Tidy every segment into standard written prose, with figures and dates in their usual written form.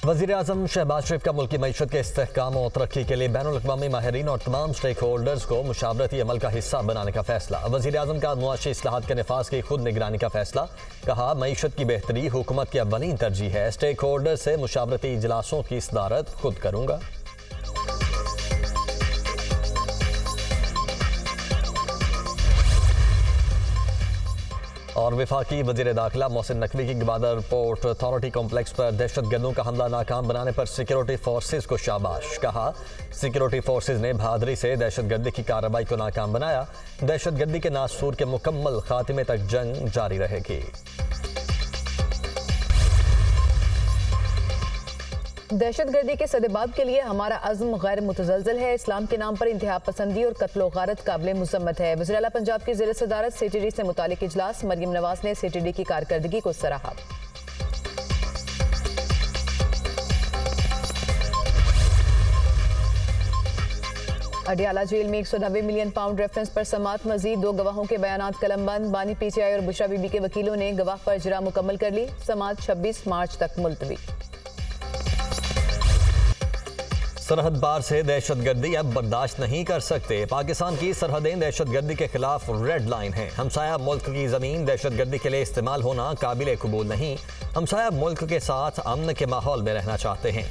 वज़ीर-ए-आज़म शहबाज शरीफ का मुल्की मईशत के इस्तेहकाम और तरक्की के लिए बैनुल अक़वामी माहिरीन और तमाम स्टेक होल्डर्स को मुशावरती अमल का हिस्सा बनाने का फैसला। वज़ीर-ए-आज़म का मुआशी इस्लाहात के नफाज की खुद निगरानी का फैसला। कहा, मईशत की बेहतरी हुकूमत की अव्वलीन तरजीह है। स्टेक होल्डर से मुशावरती इजलासों की सदारत खुद करूँगा। और वफाकी वज़ीर दाखिला मोहसिन नकवी की गवादर पोर्ट अथॉरिटी कॉम्प्लेक्स पर दहशतगर्दों का हमला नाकाम बनाने पर सिक्योरिटी फोर्सेज को शाबाश। कहा, सिक्योरिटी फोर्सेज ने बहादुरी से दहशतगर्दी की कार्रवाई को नाकाम बनाया। दहशतगर्दी के नासूर के मुकम्मल खात्मे तक जंग जारी रहेगी। दहशतगर्दी के सदेबाब के लिए हमारा अज़्म गैर मुतज़लज़ल है। इस्लाम के नाम पर इंतहा पसंदी और कत्ल गारत काबिल मुज़म्मत है। वज़ीर आला पंजाब की ज़ेर सदारत CTD से मुतालिक इजलास। मरियम नवाज ने CTD की कारकर्दगी को सराहा। अडियाला जेल में 190 मिलियन पाउंड रेफरेंस पर समात। मजीद 2 गवाहों के बयानात कलमबंद। बानी PTI और बुशरा बीबी के वकीलों ने गवाह पर इजरा मुकम्मल कर ली। समात 26 मार्च तक मुलतवी। सरहद पार से दहशतगर्दी अब बर्दाश्त नहीं कर सकते। पाकिस्तान की सरहदें दहशतगर्दी के खिलाफ रेड लाइन हैं। हमसाया मुल्क की जमीन दहशतगर्दी के लिए इस्तेमाल होना काबिल कबूल नहीं। हमसाया मुल्क के साथ अमन के माहौल में रहना चाहते हैं।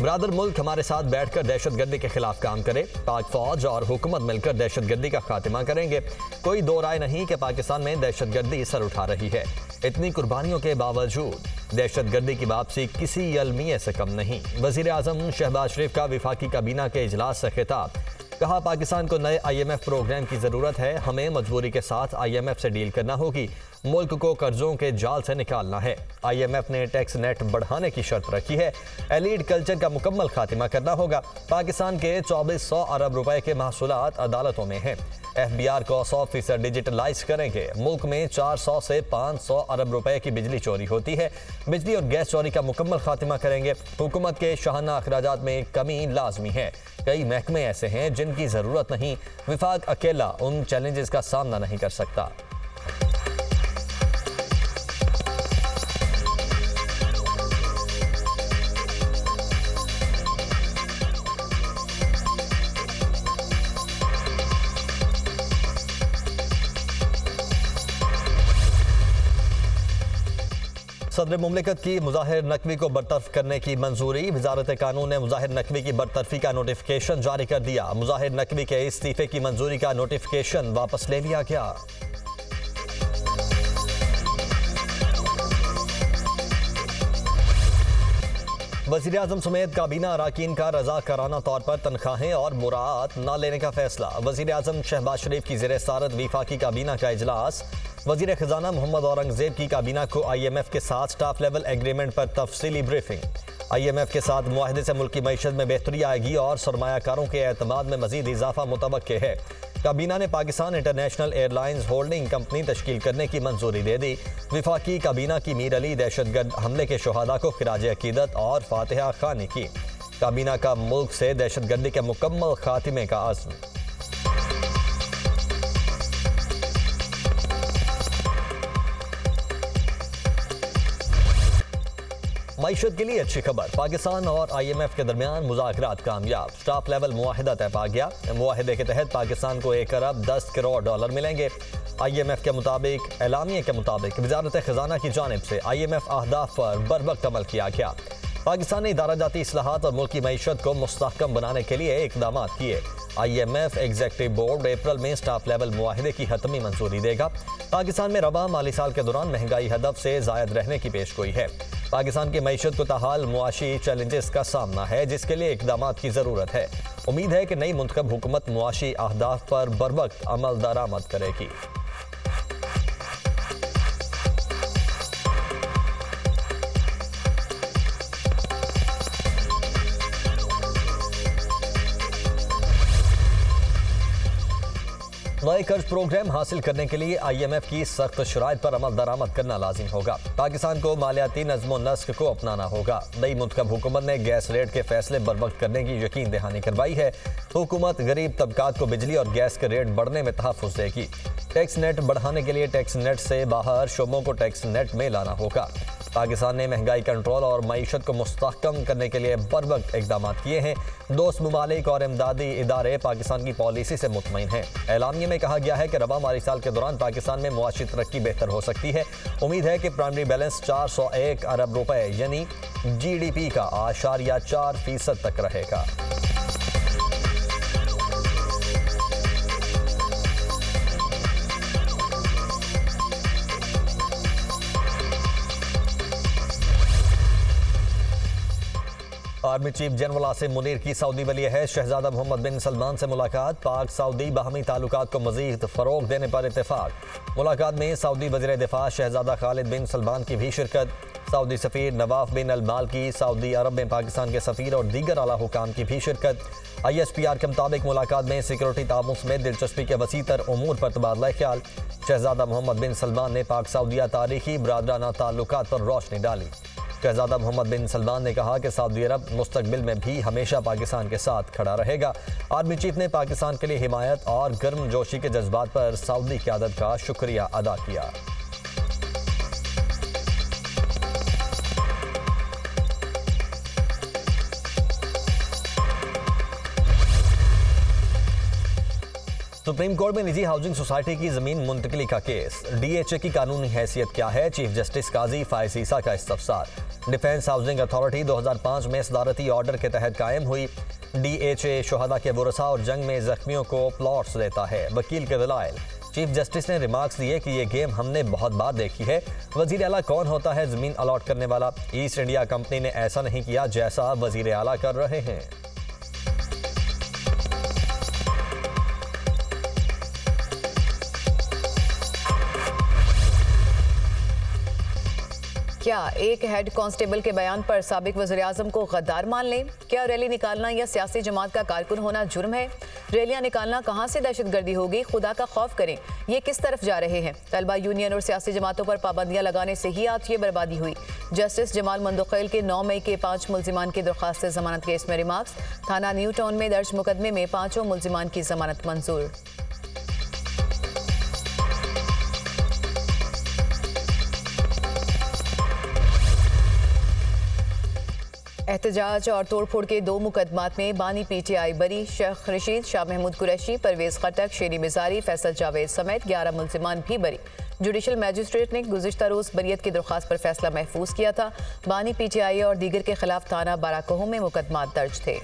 ब्रादर मुल्क हमारे साथ बैठकर दहशतगर्दी के खिलाफ काम करे। पाक फौज और हुकूमत मिलकर दहशतगर्दी का खात्मा करेंगे। कोई दो राय नहीं कि पाकिस्तान में दहशतगर्दी सर उठा रही है। इतनी कुर्बानियों के बावजूद दहशतगर्दी की वापसी किसी अलमिये से कम नहीं। वज़ीर-ए-आज़म शहबाज शरीफ का वफाकी काबीना के इजलास से खिताब। कहा, पाकिस्तान को नए IMF प्रोग्राम की ज़रूरत है। हमें मजबूरी के साथ IMF से डील करना होगी। मुल्क को कर्जों के जाल से निकालना है। IMF ने टैक्स नेट बढ़ाने की शर्त रखी है। एलीट कल्चर का मुकम्मल खात्मा करना होगा। पाकिस्तान के 2400 अरब रुपए के महसूलात अदालतों में हैं। FBR को 100% डिजिटलाइज करेंगे। मुल्क में 400 से 500 अरब रुपए की बिजली चोरी होती है। बिजली और गैस चोरी का मुकम्मल खात्मा करेंगे। हुकूमत के शाहाना अखराजात में कमी लाजमी है। कई महकमे ऐसे हैं जिनकी ज़रूरत नहीं। विफाक अकेला उन चैलेंजेस का सामना नहीं कर सकता। सदर मुमलिकत की मुज़ाहिर नकवी को बरतरफ करने की मंजूरी। वजारत कानून ने मुज़ाहिर नकवी की बरतरफी का नोटिफिकेशन जारी कर दिया। मुज़ाहिर नकवी के इस्तीफे की मंजूरी का नोटिफिकेशन वापस ले लिया गया। वज़ीर-ए-आज़म समेत काबीना अराकीन का रज़ाकाराना तौर पर तनख्वाहें और मुराद न लेने का फैसला। वज़ीर-ए-आज़म शहबाज शरीफ की ज़ेर सदारत वफाकी काबीना का इजलास। वज़ीर ख़जाना मोहम्मद औरंगज़ेब की काबीना को IMF के साथ स्टाफ लेवल एग्रीमेंट पर तफसीली ब्रीफिंग। IMF के साथ मुआहदे से मुल्की मईशत में बेहतरी आएगी और सरमायाकारों के एतमाद में मज़ीद इजाफा मुतवक्के है। काबीना ने Pakistan International Airlines Holding Company तश्कील करने की मंजूरी दे दी। वफाकी काबीना की मीर अली दहशतगर्द हमले के शहादा को खिराज अकीदत और फातिहा खानी की। काबीना का मुल्क से दहशतगर्दी के मुकम्मल खात्मे का अज़्म। मईशत के लिए अच्छी खबर। पाकिस्तान और IMF के दरमियान मुज़ाकरात कामयाब। स्टाफ लेवल मुआहिदा तय पा गया। मुआहिदे के तहत पाकिस्तान को 1 अरब 10 करोड़ डॉलर मिलेंगे। IMF के मुताबिक एलामिया के मुताबिक वजारत ख़जाना की जानिब से IMF अहदाफ पर बरवक्त अमल किया गया। पाकिस्तान ने इदारा जाती इस्लाहात और मुल्की मईशत को मुस्तहकम बनाने के लिए इक़दाम किए। IMF एग्जीक्यूटिव बोर्ड अप्रैल में स्टाफ लेवल मुआहिदे की हतमी मंजूरी देगा। पाकिस्तान में रवा माली साल के दौरान महंगाई हदफ से ज़ायद रहने की पेशगोई है। पाकिस्तान की मईशत को ताहाल मुआशी चैलेंजेस का सामना है, जिसके लिए इक़दाम की ज़रूरत है। उम्मीद है कि नई मुंतखब हुकूमत मुआशी अहदाफ पर बरवक्त अमल दरामद करेगी। नए कर्ज प्रोग्राम हासिल करने के लिए IMF की सख्त शराइत पर अमल दरामद करना लाजिम होगा। पाकिस्तान को मालियाती नज़्म नस्क को अपनाना होगा। नई मुंतखब हुकूमत ने गैस रेट के फैसले बर वक्त करने की यकीन दहानी करवाई है। हुकूमत गरीब तबकात को बिजली और गैस के रेट बढ़ने में तहफ़्फ़ुज़ देगी। टैक्स नेट बढ़ाने के लिए टैक्स नेट से बाहर शोबों को टैक्स नेट में लाना होगा। पाकिस्तान ने महंगाई कंट्रोल और मईशत को मुस्तहकम करने के लिए बरवक्त इकदाम किए हैं। दोस्त ममालिक और इमदादी इदारे पाकिस्तान की पॉलिसी से मुतमईन हैं। एलामिया में कहा गया है कि रबा माली साल के दौरान पाकिस्तान में मुआशी तरक्की बेहतर हो सकती है। उम्मीद है कि प्राइमरी बैलेंस 401 अरब रुपए यानी GDP का 8.4% तक रहेगा। Army chief general Asim Munir की सऊदी वली अहद शहजादा मोहम्मद बिन सलमान से मुलाकात। पाक सऊदी बाहमी ताल्लुकात को मजीद फ़रोग देने पर इत्तेफाक। मुलाकात में सऊदी वज़ीर दिफा शहजादा खालिद बिन सलमान की भी शिरकत। सऊदी सफ़ीर नवाफ बिन अलमाल की सऊदी अरब में पाकिस्तान के सफ़ीर और दीगर आला हुकाम की भी शिरकत। ISPR के मुताबिक मुलाकात में सिक्योरिटी तामुन में दिलचस्पी के वसीतर उमूर पर तबादला ख्याल। शहजादा मोहम्मद बिन सलमान ने पाक सऊदिया तारीखी बरादराना ताल्लुकात पर रोशनी डाली। शहजादा मोहम्मद बिन सलमान ने कहा कि सऊदी अरब मुस्तकबिल में भी हमेशा पाकिस्तान के साथ खड़ा रहेगा। आर्मी चीफ ने पाकिस्तान के लिए हिमायत और गर्मजोशी के जज्बात पर सऊदी क़यादत का शुक्रिया अदा किया। सुप्रीम कोर्ट में निजी हाउसिंग सोसाइटी की जमीन मुंतकली का केस। DHA की कानूनी हैसियत क्या है, चीफ जस्टिस काजी फायज ईसा का इस्तफसार। डिफेंस हाउसिंग अथॉरिटी 2005 में सदारती ऑर्डर के तहत कायम हुई। DHA शुहदा के वरसा और जंग में जख्मियों को प्लॉट्स देता है, वकील के दलाइल। चीफ जस्टिस ने रिमार्क्स दिए कि ये गेम हमने बहुत बार देखी है। वजीर आला कौन होता है जमीन अलॉट करने वाला? ईस्ट इंडिया कंपनी ने ऐसा नहीं किया जैसा वजीर आला कर रहे हैं। क्या एक हेड कांस्टेबल के बयान पर साबिक वज़ीर-ए-आज़म को गद्दार मान लें? क्या रैली निकालना या सियासी जमात का कारकुन होना जुर्म है? रैलियां निकालना कहां से दहशतगर्दी होगी? खुदा का खौफ करें, ये किस तरफ जा रहे हैं? तलबा यूनियन और सियासी जमातों पर पाबंदियां लगाने से ही आज ये बर्बादी हुई। जस्टिस जमाल मंदोखैल के 9 मई के 5 मुल्जिमान की दरख्वास्त जमानत केस में रिमार्क्स। थाना न्यू टाउन में दर्ज मुकदमे में 5 मुल्जिमान की जमानत मंजूर। एहतजाज और तोड़फोड़ के 2 मुकदमात में बानी PTI बरी। शेख रशीद, शाह महमूद कुरैशी, परवेज खटक, शेरी मिजारी, फैसल जावेद समेत 11 मुल्जिमान भी बरी। जुडिशल मैजिस्ट्रेट ने गुज़िश्ता रोज़ बरियत की दरख्वास्त पर फैसला महफूज किया था। बानी PTI और दीगर के खिलाफ थाना बाराकोह में मुकदमात दर्ज थे।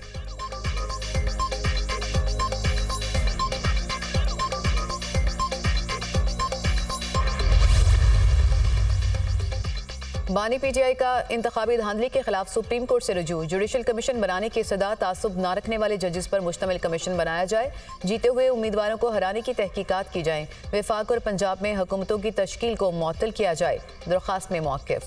बानी PTI का इंतखाबी धांधली के खिलाफ सुप्रीम कोर्ट से रुजू। जुडिशल कमीशन बनाने की सदा तासुब न रखने वाले जजेस पर मुश्तमिल कमीशन बनाया जाए। जीते हुए उम्मीदवारों को हराने की तहकीकात की जाए। वफाक और पंजाब में हुकूमतों की तश्कील को मुअत्तल किया जाए। दरख्वास्त में मौक़िफ़।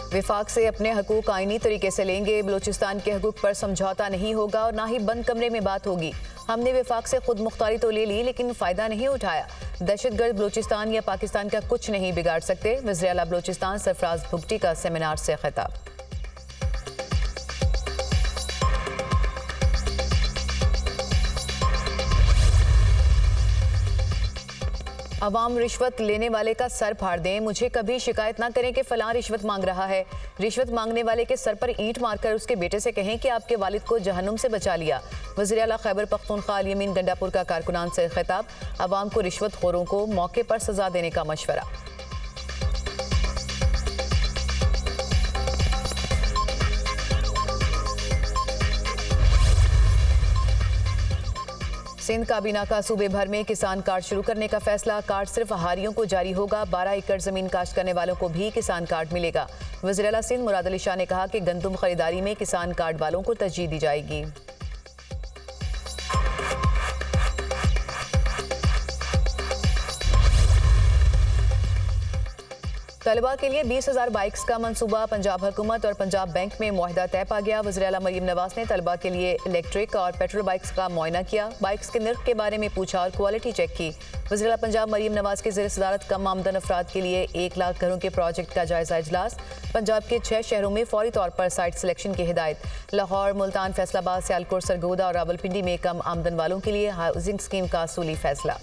विफाक से अपने हकूक आईनी तरीके से लेंगे। बलूचिस्तान के हकूक पर समझौता नहीं होगा और ना ही बंद कमरे में बात होगी। हमने विफाक से खुद मुख्तारी तो ले ली लेकिन फ़ायदा नहीं उठाया। दहशतगर्द बलूचिस्तान या पाकिस्तान का कुछ नहीं बिगाड़ सकते। वज़ीर आला बलूचिस्तान सरफराज भुगटी का सेमिनार से खिताब। अवाम रिश्वत लेने वाले का सर फाड़ दें। मुझे कभी शिकायत ना करें कि फलां रिश्वत मांग रहा है। रिश्वत मांगने वाले के सर पर ईंट मारकर उसके बेटे से कहें कि आपके वालिद को जहन्नुम से बचा लिया। वज़ीर आला खैबर पख्तूनख्वा अल यमीन गंडापुर का कारकुनान से खिताब। अवाम को रिश्वत खोरों को मौके पर सजा देने का मशवरा। सिंध काबीना का सूबे भर में किसान कार्ड शुरू करने का फैसला। कार्ड सिर्फ हारियों को जारी होगा। 12 एकड़ जमीन काश्त करने वालों को भी किसान कार्ड मिलेगा। वज़ीर आला सिंध मुराद अली शाह ने कहा कि गंदुम खरीदारी में किसान कार्ड वालों को तरजीह दी जाएगी। तलबा के लिए 20,000 बाइक्स का मंसूबा, पंजाब हुकूमत और पंजाब बैंक में मुआहदा तय पा गया। वज़ीर आला मरीम नवाज ने तलबा के लिए इलेक्ट्रिक और पेट्रोल बाइक्स का मुआयना किया, बाइक्स के नर्ख के बारे में पूछा और क्वालिटी चेक की। वज़ीर आला पंजाब मरीम नवाज की ज़ेर सदारत कम आमदन अफराद के लिए 1 लाख घरों के प्रोजेक्ट का जायजा इजलास। पंजाब के 6 शहरों में फौरी तौर पर साइट सिलेक्शन की हिदायत। लाहौर, मुल्तान, फैसलाबाद, सियालकोट, सरगोदा और रावलपिंडी में कम आमदन वालों के लिए हाउसिंग स्कीम का असूली फैसला।